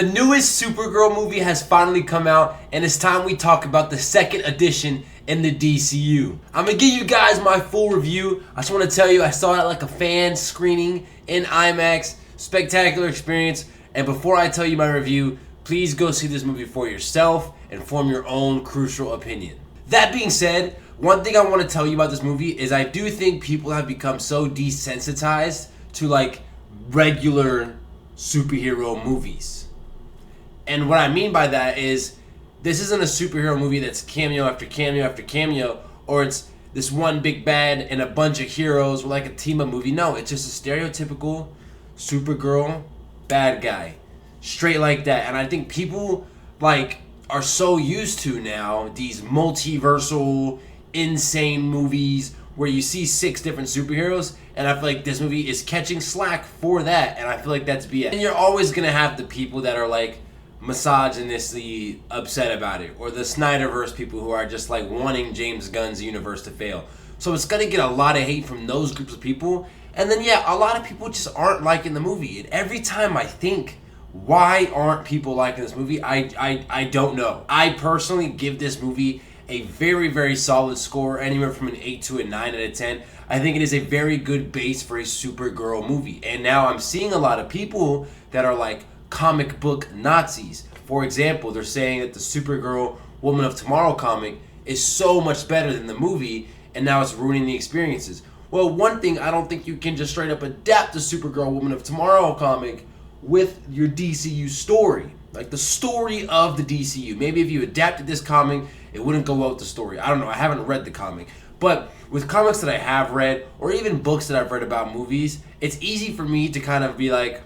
The newest Supergirl movie has finally come out, and it's time we talk about the second edition in the DCU. I'm gonna give you guys my full review. I just want to tell you, I saw it at like a fan screening in IMAX. Spectacular experience. And before I tell you my review, please go see this movie for yourself and form your own crucial opinion. That being said, one thing I want to tell you about this movie is I do think people have become so desensitized to like regular superhero movies. And what I mean by that is, this isn't a superhero movie that's cameo after cameo after cameo, or it's this one big bad and a bunch of heroes or like a team-up movie. No, it's just a stereotypical Supergirl bad guy. Straight like that. And I think people like are so used to now these multiversal, insane movies where you see 6 different superheroes, and I feel like this movie is catching slack for that, and I feel like that's BS. And you're always gonna have the people that are like misogynistically upset about it, or the Snyderverse people who are just like wanting James Gunn's universe to fail. So it's gonna get a lot of hate from those groups of people, and then yeah, a lot of people just aren't liking the movie. And every time I think, why aren't people liking this movie? I don't know. I personally give this movie a very, very solid score, anywhere from an 8 to a 9 out of 10. I think it is a very good base for a Supergirl movie. And now I'm seeing a lot of people that are like comic book Nazis. For example, they're saying that the Supergirl Woman of Tomorrow comic is so much better than the movie, and now it's ruining the experiences. Well, one thing, I don't think you can just straight up adapt the Supergirl Woman of Tomorrow comic with your DCU story. Like the story of the DCU. Maybe if you adapted this comic, it wouldn't go well with the story. I don't know, I haven't read the comic. But with comics that I have read, or even books that I've read about movies, it's easy for me to kind of be like,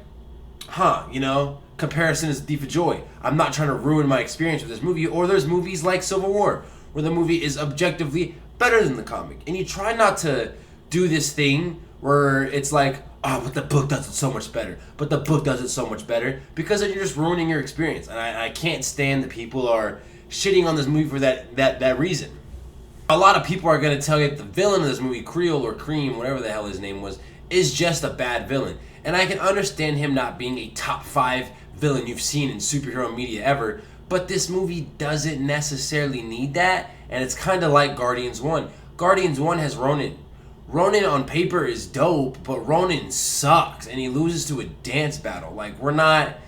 you know, comparison is a thief of joy. I'm not trying to ruin my experience with this movie. Or there's movies like Civil War, where the movie is objectively better than the comic. And you try not to do this thing where it's like, oh, but the book does it so much better. But the book does it so much better. Because then you're just ruining your experience. And I can't stand that people are shitting on this movie for that reason. A lot of people are going to tell you that the villain of this movie, Creel or Cream, whatever the hell his name was, is just a bad villain. And I can understand him not being a top 5 villain you've seen in superhero media ever. But this movie doesn't necessarily need that. And it's kind of like Guardians 1. Guardians 1 has Ronan. Ronan on paper is dope, but Ronan sucks, and he loses to a dance battle. Like, we're not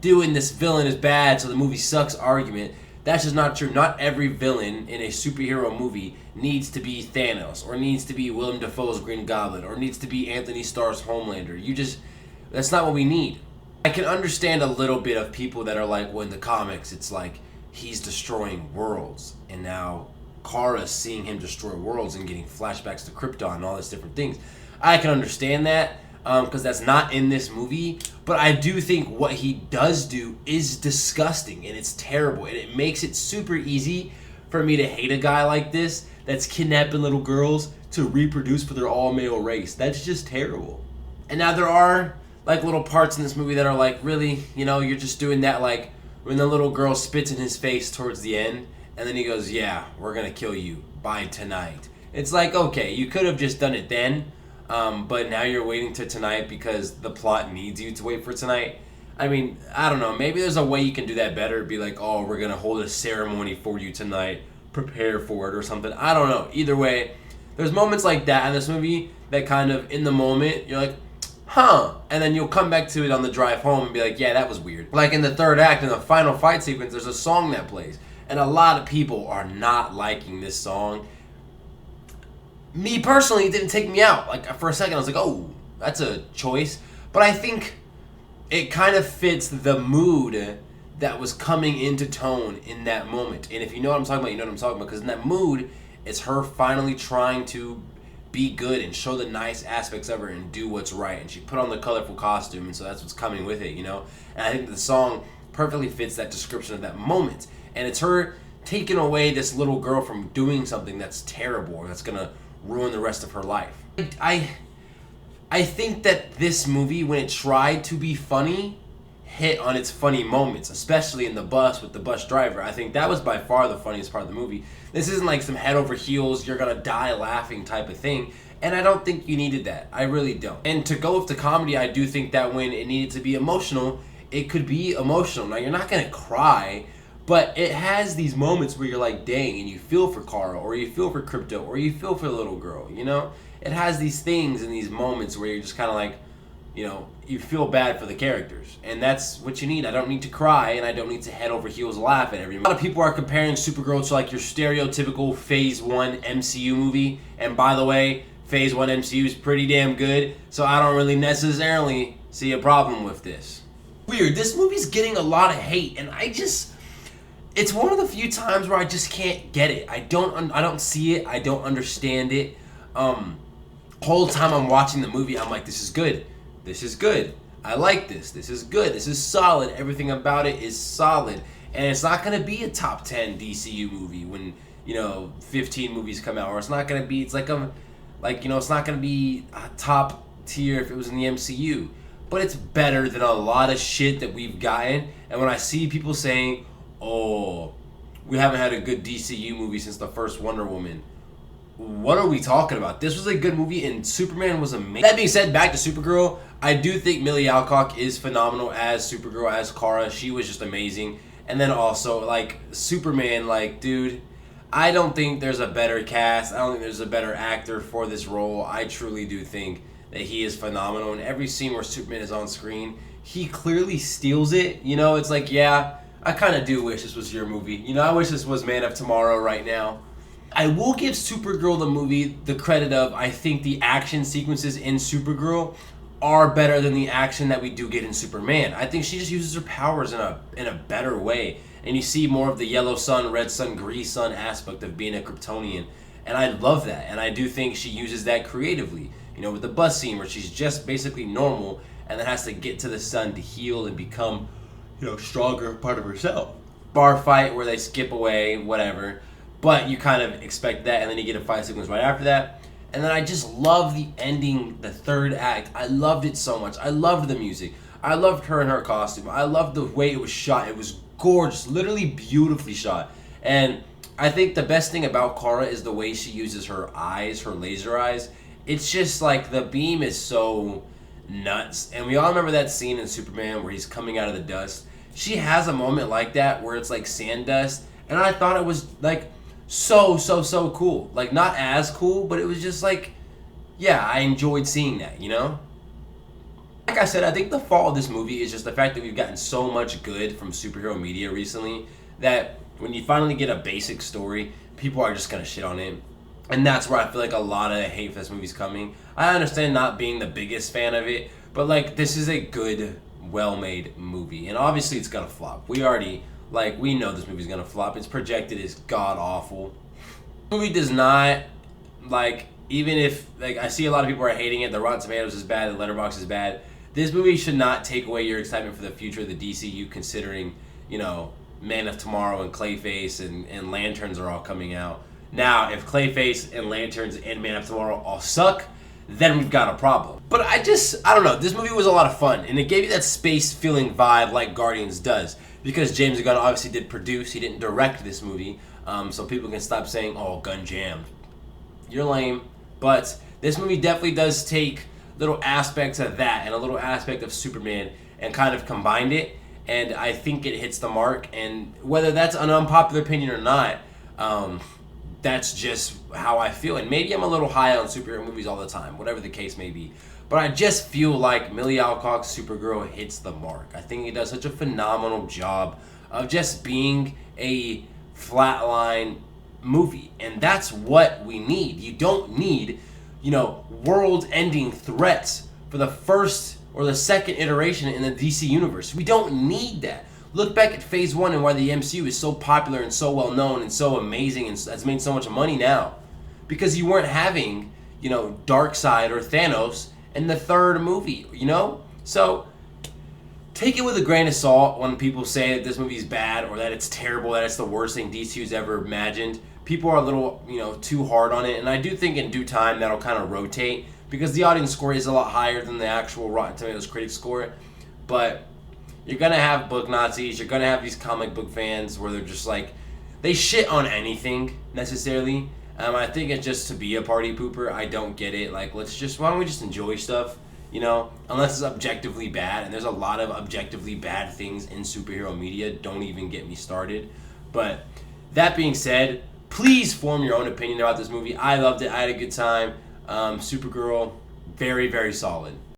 doing this villain is bad, so the movie sucks argument. That's just not true. Not every villain in a superhero movie needs to be Thanos, or needs to be Willem Dafoe's Green Goblin, or needs to be Anthony Starr's Homelander. That's not what we need. I can understand a little bit of people that are like, well, in the comics, it's like he's destroying worlds, and now Kara's seeing him destroy worlds and getting flashbacks to Krypton and all these different things. I can understand that because that's not in this movie, but I do think what he does do is disgusting, and it's terrible, and it makes it super easy for me to hate a guy like this that's kidnapping little girls to reproduce for their all-male race. That's just terrible. And now there are like little parts in this movie that are like, really, you know, you're just doing that, like when the little girl spits in his face towards the end, and then he goes, yeah, we're going to kill you by tonight. It's like, okay, you could have just done it then, but now you're waiting to tonight because the plot needs you to wait for tonight. I mean, I don't know. Maybe there's a way you can do that better. Be like, oh, we're going to hold a ceremony for you tonight. Prepare for it or something. I don't know. Either way, there's moments like that in this movie that kind of, in the moment, you're like, and then you'll come back to it on the drive home and be like, yeah, that was weird. Like in the third act, in the final fight sequence, there's a song that plays. And a lot of people are not liking this song. Me personally, it didn't take me out. Like for a second, I was like, oh, that's a choice. But I think it kind of fits the mood that was coming into tone in that moment. And if you know what I'm talking about, you know what I'm talking about. Because in that mood, it's her finally trying to be good and show the nice aspects of her and do what's right. And she put on the colorful costume, and so that's what's coming with it, you know? And I think the song perfectly fits that description of that moment. And it's her taking away this little girl from doing something that's terrible or that's going to ruin the rest of her life. I think that this movie, when it tried to be funny, hit on its funny moments, especially in the bus with the bus driver. I think that was by far the funniest part of the movie. This isn't like some head over heels, you're going to die laughing type of thing. And I don't think you needed that. I really don't. And to go with the comedy, I do think that when it needed to be emotional, it could be emotional. Now, you're not going to cry, but it has these moments where you're like, dang, and you feel for Kara, or you feel for Crypto, or you feel for the little girl, you know? It has these things and these moments where you're just kind of like, you know, you feel bad for the characters. And that's what you need. I don't need to cry, and I don't need to head over heels laugh at every moment. A lot of people are comparing Supergirl to like your stereotypical Phase 1 MCU movie. And by the way, Phase 1 MCU is pretty damn good, so I don't really necessarily see a problem with this. Weird, this movie's getting a lot of hate, and it's one of the few times where I just can't get it. I don't see it. I don't understand it. Whole time I'm watching the movie, I'm like, this is good. This is good. I like this. This is good. This is solid. Everything about it is solid. And it's not going to be a top 10 DCU movie when, 15 movies come out. Or it's not going to be, it's it's not going to be a top tier if it was in the MCU. But it's better than a lot of shit that we've gotten. And when I see people saying, oh, we haven't had a good DCU movie since the first Wonder Woman. What are we talking about? This was a good movie, and Superman was amazing. That being said, back to Supergirl, I do think Millie Alcock is phenomenal as Supergirl, as Kara. She was just amazing. And then also, Superman, dude, I don't think there's a better cast. I don't think there's a better actor for this role. I truly do think that he is phenomenal. In every scene where Superman is on screen, he clearly steals it. It's like, yeah, I kind of do wish this was your movie. I wish this was Man of Tomorrow right now. I will give Supergirl the movie the credit of, I think the action sequences in Supergirl are better than the action that we do get in Superman. I think she just uses her powers in a better way. And you see more of the yellow sun, red sun, green sun aspect of being a Kryptonian. And I love that. And I do think she uses that creatively. With the bus scene where she's just basically normal and then has to get to the sun to heal and become, stronger part of herself. Bar fight where they skip away, whatever. But you kind of expect that, and then you get a fight sequence right after that. And then I just love the ending, the third act. I loved it so much. I loved the music. I loved her in her costume. I loved the way it was shot. It was gorgeous, literally beautifully shot. And I think the best thing about Kara is the way she uses her eyes, her laser eyes. It's just like the beam is so nuts. And we all remember that scene in Superman where he's coming out of the dust. She has a moment like that where it's like sand dust. And I thought it was so cool. Not as cool, but it was just I enjoyed seeing that, Like I said, I think the fault of this movie is just the fact that we've gotten so much good from superhero media recently that when you finally get a basic story, people are just gonna shit on it. And that's where I feel like a lot of hate for this movie's coming. I understand not being the biggest fan of it, but this is a good, well-made movie. And obviously it's gonna flop. We know this movie's gonna flop. It's projected as god-awful. The movie does not, even if, I see a lot of people are hating it, the Rotten Tomatoes is bad, the Letterboxd is bad. This movie should not take away your excitement for the future of the DCU, considering, Man of Tomorrow and Clayface and Lanterns are all coming out. Now, if Clayface and Lanterns and Man of Tomorrow all suck, then we've got a problem. But I don't know, this movie was a lot of fun, and it gave you that space-feeling vibe like Guardians does. Because James Gunn obviously did produce, he didn't direct this movie, so people can stop saying, oh, Gunn jammed. You're lame. But this movie definitely does take little aspects of that and a little aspect of Superman and kind of combined it, and I think it hits the mark. And whether that's an unpopular opinion or not, that's just how I feel. And maybe I'm a little high on superhero movies all the time, whatever the case may be. But I just feel like Millie Alcock's Supergirl hits the mark. I think he does such a phenomenal job of just being a flatline movie. And that's what we need. You don't need, world-ending threats for the first or the second iteration in the DC universe. We don't need that. Look back at Phase 1 and why the MCU is so popular and so well-known and so amazing and has made so much money now. Because you weren't having, Darkseid or Thanos in the third movie, So, take it with a grain of salt when people say that this movie is bad or that it's terrible, that it's the worst thing DCU's ever imagined. People are a little, too hard on it, and I do think in due time that'll kind of rotate because the audience score is a lot higher than the actual Rotten Tomatoes critic score. But you're going to have book Nazis, you're going to have these comic book fans where they're just they shit on anything necessarily. I think it's just to be a party pooper. I don't get it. Why don't we just enjoy stuff? you know, unless it's objectively bad, and there's a lot of objectively bad things in superhero media. Don't even get me started. But that being said, please form your own opinion about this movie. I loved it. I had a good time. Supergirl, very, very solid.